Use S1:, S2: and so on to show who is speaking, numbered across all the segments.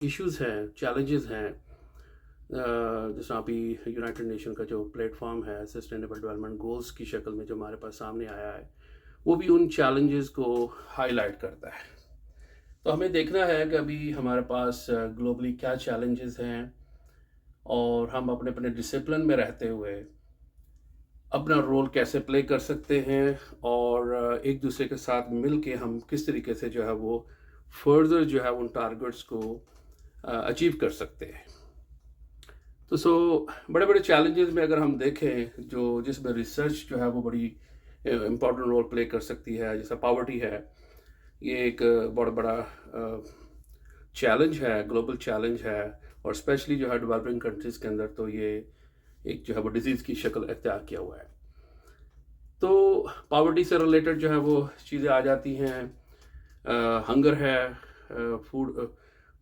S1: Issues ہیں، challenges ہیں، جیسے ابھی یونائٹڈ نیشن کا جو پلیٹ فارم ہے سسٹینیبل ڈیولپمنٹ گولز کی شکل میں جو ہمارے پاس سامنے آیا ہے، وہ بھی ان چیلنجز کو ہائی لائٹ کرتا ہے۔ تو ہمیں دیکھنا ہے کہ ابھی ہمارے پاس گلوبلی کیا چیلنجز ہیں، اور ہم اپنے اپنے ڈسپلن میں رہتے ہوئے اپنا رول کیسے پلے کر سکتے ہیں، اور ایک دوسرے کے ساتھ مل کے ہم کس طریقے سے جو ہے وہ فردر جو ہے ان ٹارگٹس کو اچیو کر سکتے ہیں۔ تو بڑے بڑے چیلنجز میں اگر ہم دیکھیں جس میں ریسرچ جو ہے وہ بڑی امپورٹنٹ رول پلے کر سکتی ہے، جیسا پاورٹی ہے، یہ ایک بہت بڑا چیلنج ہے، گلوبل چیلنج ہے، اور اسپیشلی جو ہے ڈیولپنگ کنٹریز کے اندر تو یہ ایک جو ہے وہ ڈیزیز کی شکل اختیار کیا ہوا ہے۔ تو پاورٹی سے ریلیٹڈ جو ہے وہ چیزیں آ جاتی ہیں، ہنگر ہے،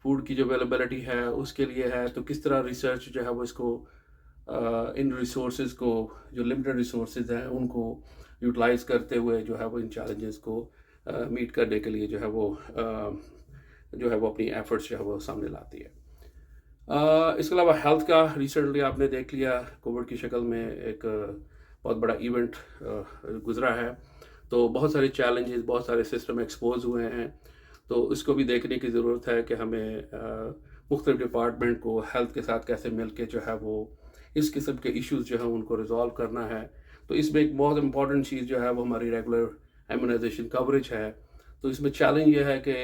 S1: فوڈ کی جو اویلیبلٹی ہے اس کے لیے ہے، تو کس طرح ریسرچ جو ہے وہ اس کو ان ریسورسز کو، جو لمیٹڈ ریسورسز ہیں ان کو یوٹیلائز کرتے ہوئے جو ہے وہ ان چیلنجز کو میٹ کرنے کے لیے جو ہے وہ اپنی ایفرٹس جو ہے وہ سامنے لاتی ہے۔ اس کے علاوہ ہیلتھ کا ریسنٹلی آپ نے دیکھ لیا، کووڈ کی شکل میں ایک بہت بڑا ایونٹ گزرا ہے، تو بہت سارے چیلنجز، بہت سارے سسٹم ایکسپوز ہوئے ہیں، تو اس کو بھی دیکھنے کی ضرورت ہے کہ ہمیں مختلف ڈپارٹمنٹ کو ہیلتھ کے ساتھ کیسے مل کے جو ہے وہ اس قسم کے ایشوز جو ہیں ان کو ریزالو کرنا ہے۔ تو اس میں ایک بہت امپورٹنٹ چیز جو ہے وہ ہماری ریگولر ایمونائزیشن کوریج ہے۔ تو اس میں چیلنج یہ ہے کہ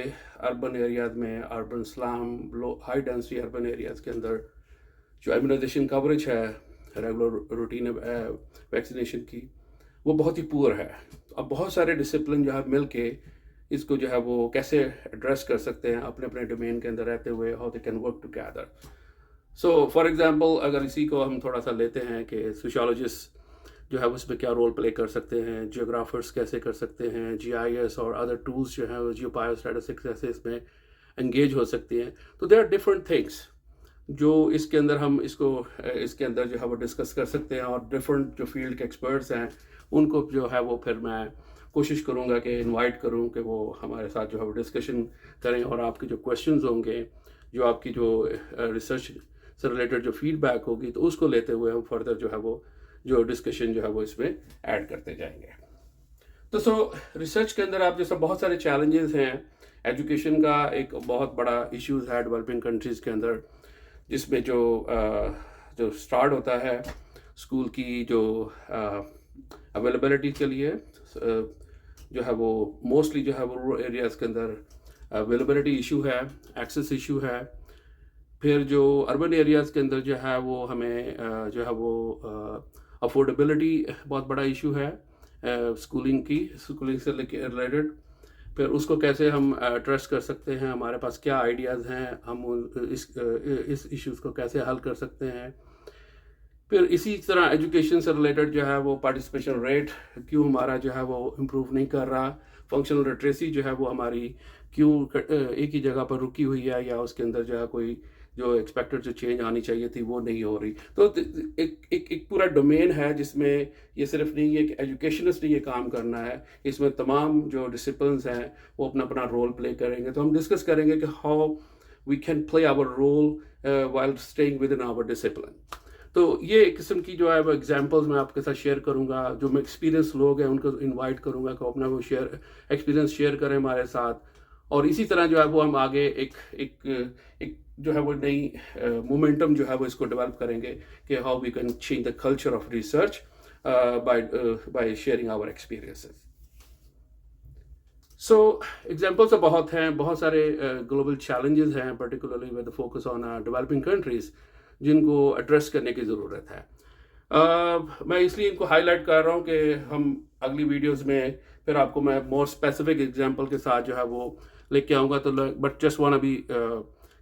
S1: اربن ایریاز میں، اربن سلام، ہائی ڈینسٹی اربن ایریاز کے اندر جو ایمونائزیشن کوریج ہے ریگولر روٹین ویکسینیشن کی، وہ بہت ہی پور ہے۔ اب بہت سارے ڈسپلن جو ہے مل کے اس کو جو ہے وہ کیسے ایڈریس کر سکتے ہیں اپنے اپنے ڈومین کے اندر رہتے ہوئے، how they can work together. For example اگر اسی کو ہم تھوڑا سا لیتے ہیں کہ سوشیولوجسٹ جو ہے اس میں کیا رول پلے کر سکتے ہیں، جیوگرافرس کیسے کر سکتے ہیں، جی آئی ایس اور ادر ٹولس جو ہیں جیو بایو اسٹیٹسٹکس ایسے اس میں انگیج ہو سکتی ہیں۔ تو دیر آر ڈفرنٹ تھنگس جو اس کے اندر ہم اس کے اندر جو ہے وہ ڈسکس کر سکتے ہیں، اور ڈفرنٹ جو فیلڈ کے ایکسپرٹس ہیں ان کو جو ہے وہ پھر میں کوشش کروں گا کہ انوائٹ کروں کہ وہ ہمارے ساتھ جو ہے وہ ڈسکشن کریں، اور آپ کے جو کویشچنز ہوں گے، جو آپ کی جو ریسرچ سے ریلیٹڈ جو فیڈ بیک ہوگی، تو اس کو لیتے ہوئے ہم فردر جو ہے وہ جو ڈسکشن جو ہے وہ اس میں ایڈ کرتے جائیں گے۔ تو ریسرچ کے اندر آپ جیسا بہت سارے چیلنجز ہیں۔ ایجوکیشن کا ایک بہت بڑا ایشوز ہے ڈیولپنگ کنٹریز کے اندر، جس میں جو سٹارٹ ہوتا ہے اسکول کی جو اویلیبلٹی کے لیے، جو ہے وہ موسٹلی جو ہے وہ رورل ایریاز کے اندر اویلیبلٹی ایشو ہے، ایکسیس ایشو ہے۔ پھر جو اربن ایریاز کے اندر جو ہے وہ ہمیں جو ہے وہ افورڈیبلٹی بہت بڑا ایشو ہے اسکولنگ سے ریلیٹڈ۔ پھر اس کو کیسے ہم ایڈریس کر سکتے ہیں، ہمارے پاس کیا آئیڈیاز ہیں، ہم اس ایشوز کو کیسے حل کر سکتے ہیں۔ پھر اسی طرح ایجوکیشن سے ریلیٹڈ جو ہے وہ پارٹیسپیشن ریٹ کیوں ہمارا جو ہے وہ امپروو نہیں کر رہا، فنکشنل لٹریسی جو ہے وہ ہماری کیوں ایک ہی جگہ پر رکی ہوئی ہے، یا اس کے اندر جو ہے کوئی جو ایکسپیکٹڈ جو چینج آنی چاہیے تھی وہ نہیں ہو رہی۔ تو ایک پورا ڈومین ہے جس میں یہ صرف نہیں ہے کہ ایجوکیشنسٹ نے یہ کام کرنا ہے، اس میں تمام جو ڈسپلنس ہیں وہ اپنا اپنا رول پلے کریں گے۔ تو ہم ڈسکس کریں گے کہ how we can play our role while staying within our discipline. تو یہ ایک قسم کی جو ہے وہ ایگزامپلز میں آپ کے ساتھ شیئر کروں گا، جو میں ایکسپیرینس لوگ ہیں ان کو انوائٹ کروں گا کہ اپنا وہ ایکسپیرینس شیئر کریں ہمارے ساتھ، اور اسی طرح جو ہے وہ ہم آگے ایک جو ہے وہ نئی مومنٹم جو ہے وہ اس کو ڈیولپ کریں گے کہ how we can change the culture of research by sharing our experiences. Example تو بہت ہیں، بہت سارے گلوبل چیلنجز ہیں، particularly with focus on developing countries, جن کو ایڈریس کرنے کی ضرورت ہے۔ میں اس لیے ان کو ہائی لائٹ کر رہا ہوں کہ ہم اگلی ویڈیوز میں پھر آپ کو میں مور اسپیسیفک ایگزامپل کے ساتھ جو ہے وہ لے کے آؤں گا۔ تو بٹ جسٹ وان ابھی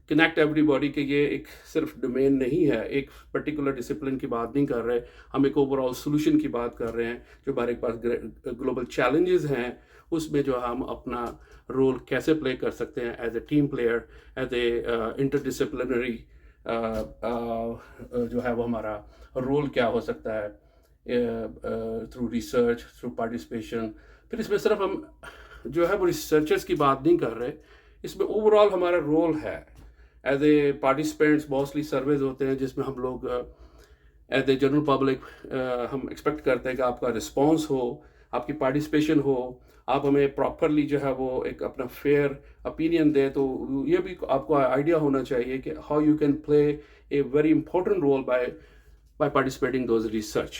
S1: کنیکٹ ایوری باڈی کہ یہ ایک صرف ڈومین نہیں ہے، ایک پرٹیکولر ڈسپلن کی بات نہیں کر رہے، ہم ایک اوور آل سولوشن کی بات کر رہے ہیں۔ جو ہمارے پاس گلوبل چیلنجز ہیں اس میں جو ہم اپنا رول کیسے پلے کر سکتے ہیں as a team player, as a interdisciplinary جو ہے وہ ہمارا رول کیا ہو سکتا ہے تھرو ریسرچ، تھرو پارٹیسپیشن۔ پھر اس میں صرف ہم جو ہے وہ ریسرچرز کی بات نہیں کر رہے، اس میں اوور آل ہمارا رول ہے as a participants mostly services ہوتے ہیں جس میں ہم لوگ ایز اے جنرل پبلک ہم ایکسپیکٹ کرتے ہیں کہ آپ کا رسپانس ہو، آپ کی پارٹیسپیشن ہو، آپ ہمیں پراپرلی جو ہے وہ ایک اپنا فیئر اوپینین دیں. تو یہ بھی آپ کو آئیڈیا ہونا چاہیے کہ how you can play a very important role by participating those research.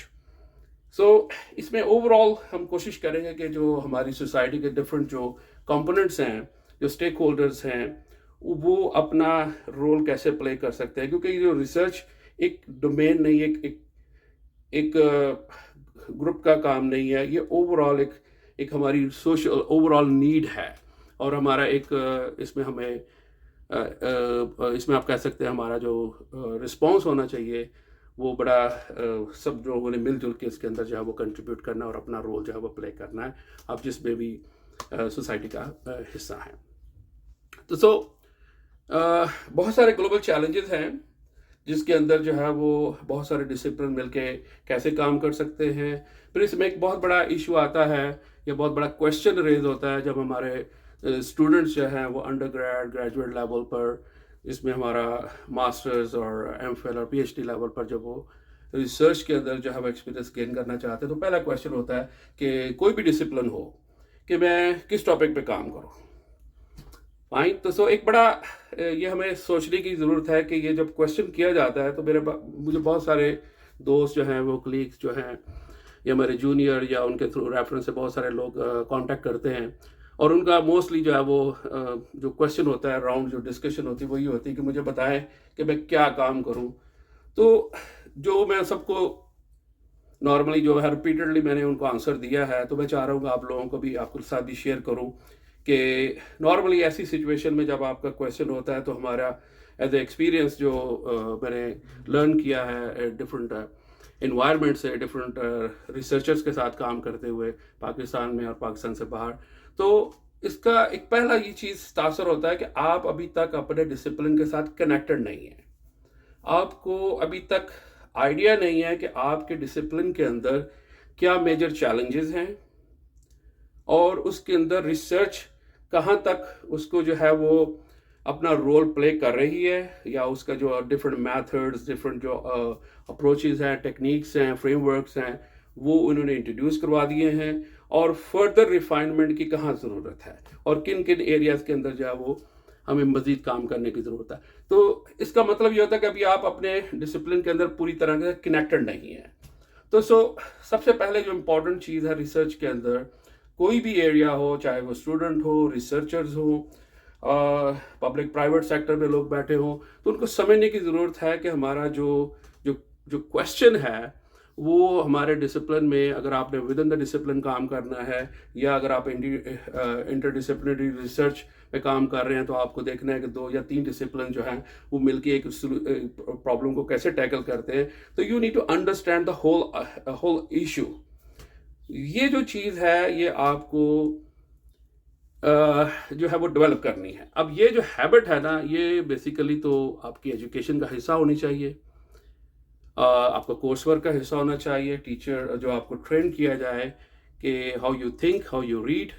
S1: So اس میں اوور آل ہم کوشش کریں گے کہ جو ہماری سوسائٹی کے ڈفرینٹ جو کمپوننٹس ہیں، جو اسٹیک ہولڈرز ہیں، وہ اپنا رول کیسے پلے کر سکتے ہیں، کیونکہ یہ جو ریسرچ ایک ڈومین نہیں، ایک گروپ کا کام نہیں ہے، یہ اوور آل ایک ہماری سوشل اوور آل نیڈ ہے. اور ہمارا ایک اس میں ہمیں اس میں آپ کہہ سکتے ہیں ہمارا جو رسپانس ہونا چاہیے وہ بڑا سب لوگوں نے مل جل کے اس کے اندر جو ہے وہ کنٹریبیوٹ کرنا اور اپنا رول جو ہے وہ پلے کرنا ہے، آپ جس میں بھی سوسائٹی کا حصہ ہیں. تو بہت سارے گلوبل چیلنجز ہیں جس کے اندر جو ہے وہ بہت سارے ڈسپلن مل کے کیسے کام کر سکتے ہیں. پھر اس میں ایک بہت بڑا ایشو آتا ہے، یہ بہت بڑا کویشچن ریز ہوتا ہے جب ہمارے اسٹوڈنٹس جو ہیں وہ انڈر گریجویٹ لیول پر، اس میں ہمارا ماسٹرز اور ایم فل اور پی ایچ ڈی لیول پر جب وہ ریسرچ کے اندر جو ہے وہ ایکسپیرینس گین کرنا چاہتے ہیں، تو پہلا کویشچن ہوتا ہے کہ کوئی بھی ڈسپلن ہو کہ میں کس ٹاپک پہ کام کروں. فائن. تو ایک بڑا یہ ہمیں سوچنے کی ضرورت ہے کہ یہ جب کویشچن کیا جاتا ہے تو مجھے بہت سارے دوست جو ہیں وہ کلیگس جو ہیں یا میرے جونیئر یا ان کے تھرو ریفرنس سے بہت سارے لوگ کانٹیکٹ کرتے ہیں، اور ان کا موسٹلی جو ہے وہ جو کویشچن ہوتا ہے راؤنڈ جو ڈسکشن ہوتی ہے وہ یہ ہوتی ہے کہ مجھے بتائیں کہ میں کیا کام کروں. تو جو میں سب کو نارملی جو ہے ریپیٹڈلی میں نے ان کو آنسر دیا ہے، تو میں چاہ رہا ہوں کہ آپ لوگوں کو بھی آپ کے ساتھ بھی شیئر کروں کہ نارملی ایسی سچویشن میں جب آپ کا کویشچن ہوتا ہے تو ہمارا ایز اے ایکسپیرئنس جو میں نے لرن کیا ہے ڈفرینٹ انوائرمنٹ سے، ڈفرینٹ ریسرچرز کے ساتھ کام کرتے ہوئے پاکستان میں اور پاکستان سے باہر، تو اس کا ایک پہلا یہ چیز تاثر ہوتا ہے کہ آپ ابھی تک اپنے ڈسپلن کے ساتھ کنیکٹڈ نہیں ہیں. آپ کو ابھی تک آئیڈیا نہیں ہے کہ آپ کے ڈسپلن کے اندر کیا میجر چیلنجز ہیں اور اس کے اندر ریسرچ کہاں تک اس کو جو ہے وہ اپنا رول پلے کر رہی ہے، یا اس کا جو ڈفرینٹ میتھڈز، ڈفرینٹ جو اپروچز ہیں، ٹیکنیکس ہیں، فریم ورکس ہیں، وہ انہوں نے انٹروڈیوس کروا دیے ہیں، اور فردر ریفائنمنٹ کی کہاں ضرورت ہے اور کن کن ایریاز کے اندر جو ہے وہ ہمیں مزید کام کرنے کی ضرورت ہے. تو اس کا مطلب یہ ہوتا ہے کہ ابھی آپ اپنے ڈسپلن کے اندر پوری طرح سے کنیکٹڈ نہیں ہیں. تو سب سے پہلے جو امپورٹنٹ چیز ہے ریسرچ کے اندر، کوئی بھی ایریا ہو، چاہے وہ اسٹوڈنٹ ہو، ریسرچرز ہوں، پبلک پرائیویٹ سیکٹر میں لوگ بیٹھے ہوں، تو ان کو سمجھنے کی ضرورت ہے کہ ہمارا جو کویشچن ہے وہ ہمارے ڈسپلن میں، اگر آپ نے ود ان دا ڈسپلن کام کرنا ہے، یا اگر آپ انٹر ڈسپلنری ریسرچ پہ کام کر رہے ہیں، تو آپ کو دیکھنا ہے کہ 2 یا 3 ڈسپلن جو ہیں وہ مل کے ایک پرابلم کو کیسے ٹیکل کرتے ہیں. تو you need to understand the whole issue. یہ جو چیز ہے یہ آپ کو جو ہے وہ ڈیولپ کرنی ہے. اب یہ جو ہیبٹ ہے نا، یہ بیسیکلی تو آپ کی ایجوکیشن کا حصہ ہونی چاہیے، آپ کا کورس ورک کا حصہ ہونا چاہیے. ٹیچر جو آپ کو ٹرین کیا جائے کہ how you think, how you read,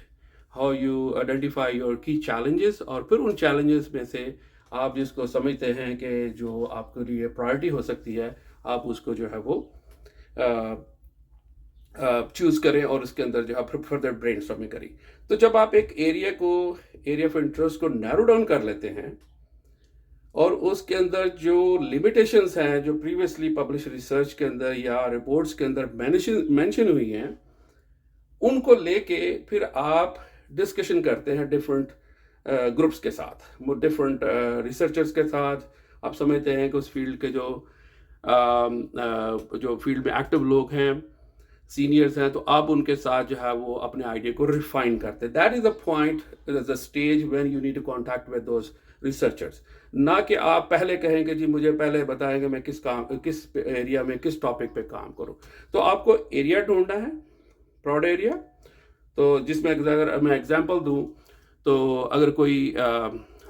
S1: how you identify your کی چیلنجز، اور پھر ان چیلنجز میں سے آپ جس کو سمجھتے ہیں کہ جو آپ کے لیے پرائرٹی ہو سکتی ہے، آپ اس کو جو ہے وہ چوز کریں اور اس کے اندر جو ہے فردر برین اسٹارمنگ کریں. تو جب آپ ایک ایریا آف انٹرسٹ کو نیرو ڈاؤن کر لیتے ہیں، اور اس کے اندر جو لمیٹیشنز ہیں جو پریویسلی پبلش ریسرچ کے اندر یا رپورٹس کے اندر مینشن ہوئی ہیں، ان کو لے کے پھر آپ ڈسکشن کرتے ہیں ڈفرینٹ گروپس کے ساتھ، ڈفرینٹ ریسرچرز کے ساتھ. آپ سمجھتے ہیں کہ اس فیلڈ کے جو فیلڈ میں ایکٹیو لوگ ہیں، سینئرز ہیں، تو آپ ان کے ساتھ جو ہے وہ اپنے آئیڈیا کو ریفائن کرتے ہیں. That is the point, the stage when you need to contact with those researchers. نہ کہ آپ پہلے کہیں کہ جی مجھے پہلے بتائیں کہ میں کس ایریا میں کس ٹاپک پہ کام کروں. تو آپ کو ایریا ڈھونڈنا ہے، براڈ ایریا. تو جس میں اگر میں ایگزامپل دوں تو اگر کوئی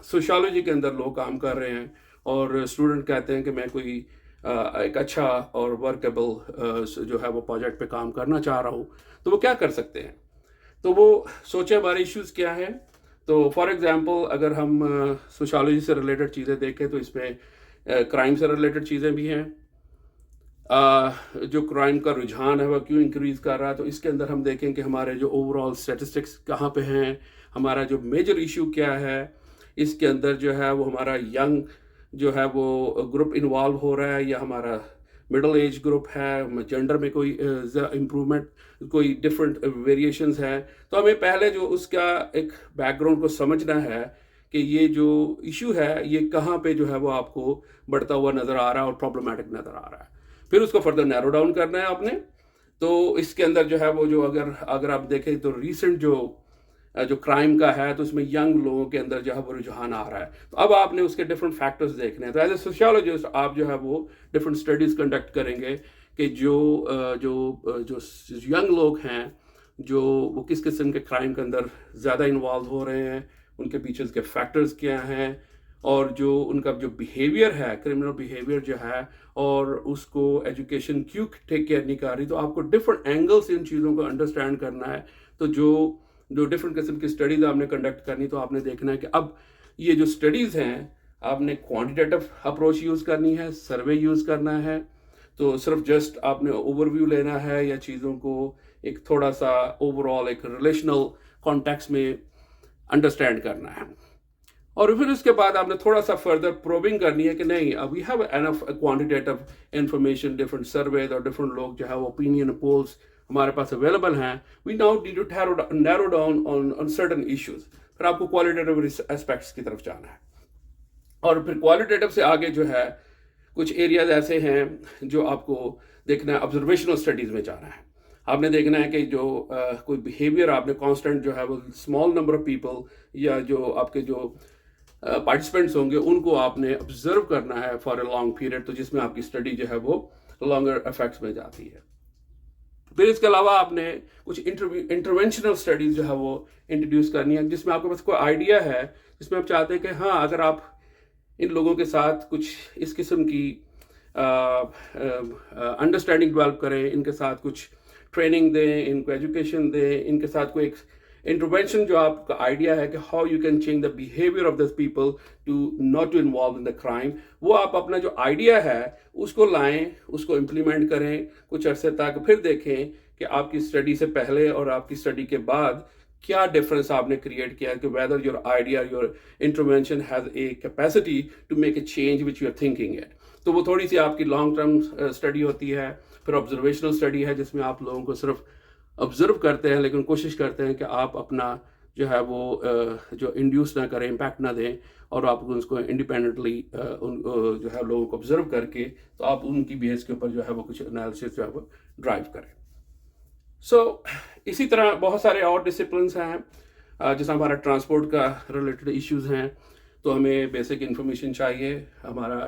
S1: سوشالوجی کے اندر لوگ کام کر رہے ہیں اور اسٹوڈنٹ کہتے ہیں کہ میں کوئی ایک اچھا اور ورکیبل جو ہے وہ پروجیکٹ پہ کام کرنا چاہ رہا ہوں، تو وہ کیا کر سکتے ہیں؟ تو وہ سوچیں ہمارے ایشوز کیا ہیں، تو فار ایگزامپل اگر ہم سوشالوجی سے ریلیٹڈ چیزیں دیکھیں تو اس میں کرائم سے ریلیٹڈ چیزیں بھی ہیں. جو کرائم کا رجحان ہے وہ کیوں انکریز کر رہا ہے، تو اس کے اندر ہم دیکھیں کہ ہمارے جو اوور آل اسٹیٹسٹکس کہاں پہ ہیں، ہمارا جو میجر ایشو کیا ہے. اس کے اندر جو ہے وہ ہمارا ینگ جو ہے وہ گروپ انوالو ہو رہا ہے، یا ہمارا مڈل ایج گروپ ہے، جینڈر میں کوئی امپرومنٹ، کوئی ڈفرینٹ ویریشنز ہیں. تو ہمیں پہلے جو اس کا ایک بیک گراؤنڈ کو سمجھنا ہے کہ یہ جو ایشو ہے یہ کہاں پہ جو ہے وہ آپ کو بڑھتا ہوا نظر آ رہا ہے اور پرابلمٹک نظر آ رہا ہے. پھر اس کو فردر نیرو ڈاؤن کرنا ہے آپ نے. تو اس کے اندر جو ہے وہ جو اگر آپ دیکھیں تو ریسنٹ جو کرائم کا ہے تو اس میں ینگ لوگوں کے اندر جو ہے وہ رجحان آ رہا ہے. تو اب آپ نے اس کے ڈفرینٹ فیکٹرز دیکھنے ہیں. تو ایز اے سوشیولوجسٹ آپ جو ہے وہ ڈفرینٹ اسٹڈیز کنڈکٹ کریں گے کہ جو ینگ لوگ ہیں جو وہ کس قسم کے کرائم کے اندر زیادہ انوالو ہو رہے ہیں، ان کے پیچھے کے فیکٹرز کیا ہیں، اور جو ان کا جو بیہیویئر ہے، کرمنل بیہیویئر جو ہے، اور اس کو ایجوکیشن کیوں ٹیک کیئر نہیں کر رہی. تو آپ کو ڈفرینٹ اینگل سے ان چیزوں کو انڈرسٹینڈ کرنا ہے. تو جو ڈفرینٹ قسم کی اسٹڈیز آپ نے کنڈکٹ کرنی، تو آپ نے دیکھنا ہے کہ اب یہ جو اسٹڈیز ہیں آپ نے کوانٹیٹیو اپروچ یوز کرنی ہے، سروے یوز کرنا ہے. تو صرف جسٹ آپ نے اوور ویو لینا ہے یا چیزوں کو ایک تھوڑا سا اوور آل ایک ریلیشنل کانٹیکس میں انڈرسٹینڈ کرنا ہے. اور پھر اس کے بعد آپ نے تھوڑا سا فردر پروبنگ کرنی ہے کہ نہیں we have enough quantitative information, different surveys اور ڈفرینٹ لوگ جو ہے وہ اوپینین پولس ہمارے پاس اویلیبل ہیں. We now need to narrow down on certain issues. پھر آپ کو کوالٹیٹیو اسپیکٹس کی طرف جانا ہے. اور پھر کوالٹیٹیو سے آگے جو ہے کچھ ایریاز ایسے ہیں جو آپ کو دیکھنا ہے. آبزرویشنل اسٹڈیز میں جانا ہے. آپ نے دیکھنا ہے کہ جو کوئی بیہیویئر آپ نے کانسٹنٹ جو ہے وہ اسمال نمبر آف پیپل یا جو آپ کے جو پارٹیسپینٹس ہوں گے ان کو آپ نے آبزرو کرنا ہے فار اے لانگ پیریڈ. تو جس میں آپ کی اسٹڈی جو ہے وہ لانگر افیکٹس میں جاتی ہے. پھر اس کے علاوہ آپ نے کچھ انٹروینشنل اسٹڈیز جو ہے وہ انٹروڈیوس کرنی ہے، جس میں آپ کے پاس کوئی آئیڈیا ہے، جس میں آپ چاہتے ہیں کہ ہاں اگر آپ ان لوگوں کے ساتھ کچھ اس قسم کی انڈرسٹینڈنگ ڈیولپ کریں، ان کے ساتھ کچھ ٹریننگ دیں، ان کو ایجوکیشن دیں، ان کے ساتھ کوئی ایک انٹروینشن جو آپ کا آئیڈیا ہے کہ how you can change the behaviour of this people to not to involve in the crime, وہ آپ اپنا جو آئیڈیا ہے اس کو لائیں، اس کو امپلیمنٹ کریں کچھ عرصے تک. پھر دیکھیں کہ آپ کی اسٹڈی سے پہلے اور آپ کی اسٹڈی کے بعد کیا ڈفرینس آپ نے کریٹ کیا کہ whether your idea your intervention has a capacity to make a change which you are thinking it. تو وہ تھوڑی سی آپ کی لانگ ٹرم اسٹڈی ہوتی ہے. پھر آبزرویشنل اسٹڈی ہے جس میں آپ لوگوں کو صرف آبزرو کرتے ہیں لیکن کوشش کرتے ہیں کہ آپ اپنا جو ہے وہ جو انڈیوس نہ کریں، امپیکٹ نہ دیں، اور آپ اس کو انڈیپینڈنٹلی جو ہے لوگوں کو آبزرو کر کے تو آپ ان کی بیس کے اوپر جو ہے وہ کچھ انالیسس جو ہے وہ ڈرائیو کریں. اسی طرح بہت سارے اور ڈسپلنس ہیں. جیسے ہمارا ٹرانسپورٹ کا ریلیٹڈ ایشوز ہیں تو ہمیں بیسک انفارمیشن چاہیے. ہمارا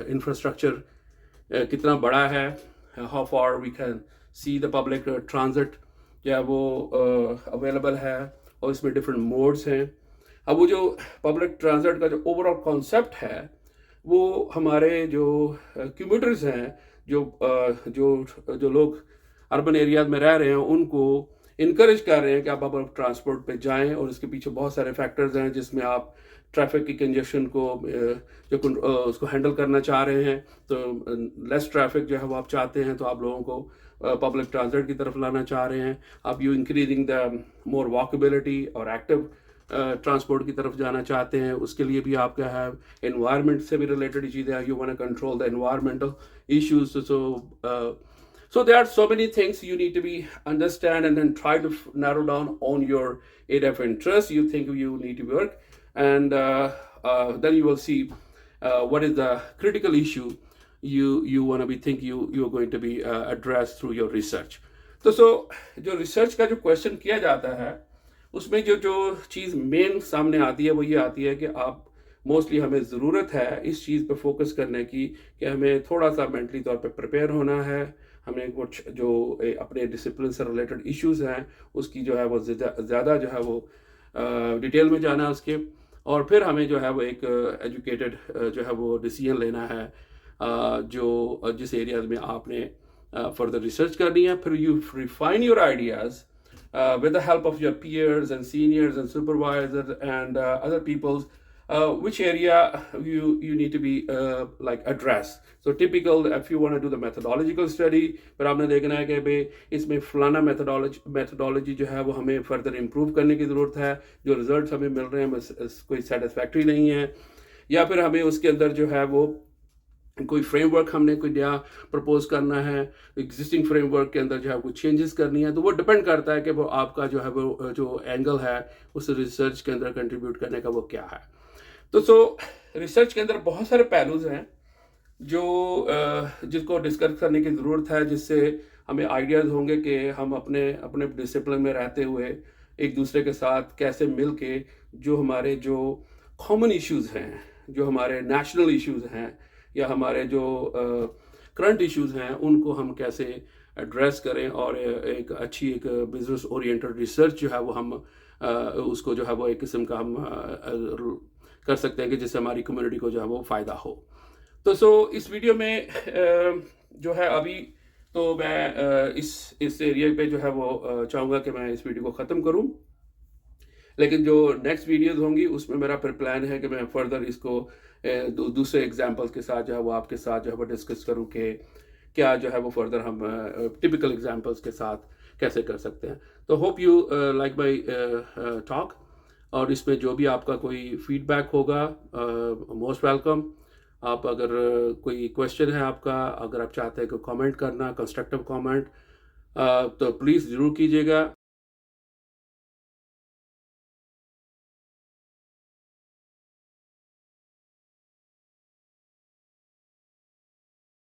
S1: انفراسٹرکچر کتنا بڑا ہے، how far we can see the public transit جو ہے وہ اویلیبل ہے، اور اس میں ڈفرینٹ موڈس ہیں. اب وہ جو پبلک ٹرانزٹ کا جو اوور آل کانسیپٹ ہے وہ ہمارے جو کمیوٹرز ہیں، جو لوگ اربن ایریاز میں رہ رہے ہیں ان کو انکریج کر رہے ہیں کہ آپ پبلک ٹرانسپورٹ پہ جائیں. اور اس کے پیچھے بہت سارے فیکٹرز ہیں جس میں آپ ٹریفک کی کنجیشن کو اس کو ہینڈل کرنا چاہ رہے ہیں. تو لیس ٹریفک جو ہے وہ آپ چاہتے ہیں، تو آپ لوگوں کو پبلک ٹرانسپورٹ کی طرف لانا چاہ رہے ہیں. آپ یو انکریزنگ دا مور واکیبلٹی اور ایکٹیو ٹرانسپورٹ کی طرف جانا چاہتے ہیں. اس کے لیے بھی آپ کیا ہے انوائرمنٹ سے بھی ریلیٹڈ چیزیں ہیں. You want to control the environmental issues. So there are so many things you need to be understand and then try to narrow down on your area of interest you think you need to work, and then you will see what is the critical issue you want to be think you're going to be addressed through your research. So جو research کا جو question کیا جاتا ہے اس میں جو چیز مین سامنے آتی ہے وہ یہ آتی ہے کہ آپ موسٹلی ہمیں ضرورت ہے اس چیز پہ فوکس کرنے کی کہ ہمیں تھوڑا سا مینٹلی طور پہ پریپیئر ہونا ہے. ہمیں کچھ جو اپنے ڈسپلن سے ریلیٹڈ ایشوز ہیں اس کی جو ہے وہ زیادہ جو ہے وہ ڈیٹیل میں جانا ہے اس کے. اور پھر ہمیں جو ہے وہ ایک ایجوکیٹڈ جو ہے وہ ڈیسیجن لینا ہے جو جس ایریاز میں آپ نے فردر ریسرچ کرنی ہے. پھر you refine your ideas with the help of your peers and seniors and supervisors and other peoples, which area you need to be like address. So typical, if you want to do the methodological study, پھر آپ نے دیکھنا ہے کہ بھائی اس میں فلانا methodology جو ہے وہ ہمیں فردر امپروو کرنے کی ضرورت ہے، جو ریزلٹس ہمیں مل رہے ہیں کوئی سیٹسفیکٹری نہیں ہے، یا پھر ہمیں اس کے اندر جو ہے وہ کوئی فریم ورک ہم نے کوئی نیا پرپوز کرنا ہے، ایگزسٹنگ فریم ورک کے اندر جو ہے کچھ چینجز کرنی ہے. تو وہ ڈپینڈ کرتا ہے کہ وہ آپ کا جو ہے وہ جو اینگل ہے اس ریسرچ کے اندر کنٹریبیوٹ کرنے کا وہ کیا ہے. تو ریسرچ کے اندر بہت سارے پہلوز ہیں جو جس کو ڈسکس کرنے کی ضرورت ہے، جس سے ہمیں آئیڈیاز ہوں گے کہ ہم اپنے ڈسپلن میں رہتے ہوئے ایک دوسرے کے ساتھ کیسے مل کے جو ہمارے جو کامن ایشوز ہیں، جو ہمارے نیشنل ایشوز ہیں یا ہمارے جو کرنٹ ایشوز ہیں، ان کو ہم کیسے ایڈریس کریں اور ایک اچھی ایک بزنس اورینٹڈ ریسرچ جو ہے وہ ہم اس کو جو ہے وہ ایک قسم کا ہم کر سکتے ہیں کہ جس سے ہماری کمیونٹی کو جو ہے وہ فائدہ ہو. تو اس ویڈیو میں جو ہے ابھی تو میں اس ایریا پہ جو ہے وہ چاہوں گا کہ میں اس ویڈیو کو ختم کروں، لیکن جو نیکسٹ ویڈیوز ہوں گی اس میں میرا پھر پلان ہے کہ میں فردر اس کو دوسرے ایگزامپلس کے ساتھ جو ہے وہ آپ کے ساتھ جو ہے وہ ڈسکس کروں کہ کیا جو ہے وہ فردر ہم ٹپیکل ایگزامپلس کے ساتھ کیسے کر سکتے ہیں. تو hope you like my talk, اور اس میں جو بھی آپ کا کوئی فیڈ بیک ہوگا موسٹ ویلکم. آپ اگر کوئی کویشچن ہے آپ کا، اگر آپ چاہتے ہیں کہ کامنٹ کرنا کنسٹرکٹیو کامنٹ، تو پلیز ضرور کیجیے گا.